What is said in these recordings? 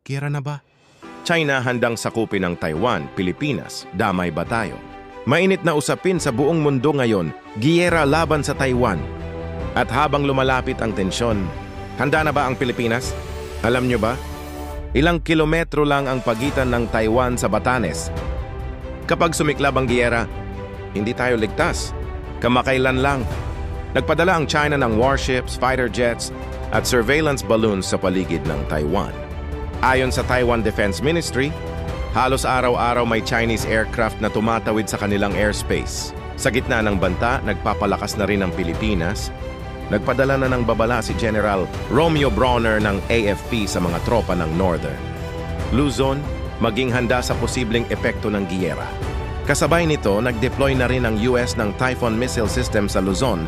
Giyera na ba? China handang sakupin ang Taiwan, Pilipinas, damay ba tayo? Mainit na usapin sa buong mundo ngayon, giyera laban sa Taiwan. At habang lumalapit ang tensyon, handa na ba ang Pilipinas? Alam nyo ba? Ilang kilometro lang ang pagitan ng Taiwan sa Batanes. Kapag sumiklab ang giyera, hindi tayo ligtas. Kamakailan lang, nagpadala ang China ng warships, fighter jets, at surveillance balloons sa paligid ng Taiwan. Ayon sa Taiwan Defense Ministry, halos araw-araw may Chinese aircraft na tumatawid sa kanilang airspace. Sa gitna ng banta, nagpapalakas na rin ang Pilipinas. Nagpadala na ng babala si General Romeo Brawner ng AFP sa mga tropa ng Northern Luzon, maging handa sa posibleng epekto ng giyera. Kasabay nito, nag-deploy na rin ang US ng Typhoon missile system sa Luzon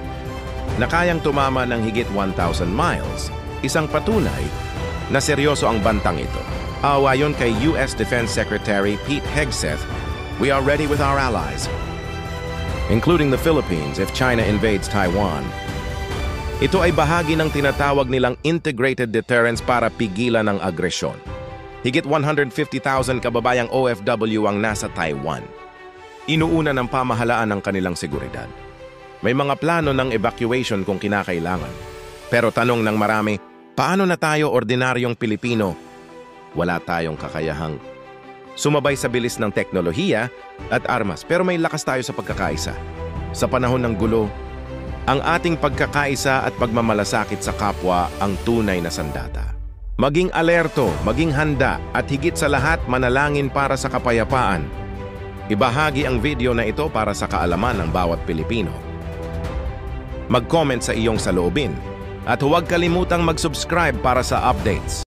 na kayang tumama ng higit 1,000 miles, isang patunay na seryoso ang bantang ito. Ayon kay US Defense Secretary Pete Hegseth, we are ready with our allies, including the Philippines if China invades Taiwan. Ito ay bahagi ng tinatawag nilang integrated deterrence para pigilan ang agresyon. Higit 150,000 kababayang OFW ang nasa Taiwan. Inuuna ng pamahalaan ang kanilang seguridad. May mga plano ng evacuation kung kinakailangan. Pero tanong ng marami, paano na tayo ordinaryong Pilipino? Wala tayong kakayahang sumabay sa bilis ng teknolohiya at armas, pero may lakas tayo sa pagkakaisa. Sa panahon ng gulo, ang ating pagkakaisa at pagmamalasakit sa kapwa ang tunay na sandata. Maging alerto, maging handa, at higit sa lahat manalangin para sa kapayapaan. Ibahagi ang video na ito para sa kaalaman ng bawat Pilipino. Mag-comment sa iyong saloobin at huwag kalimutang mag-subscribe para sa updates.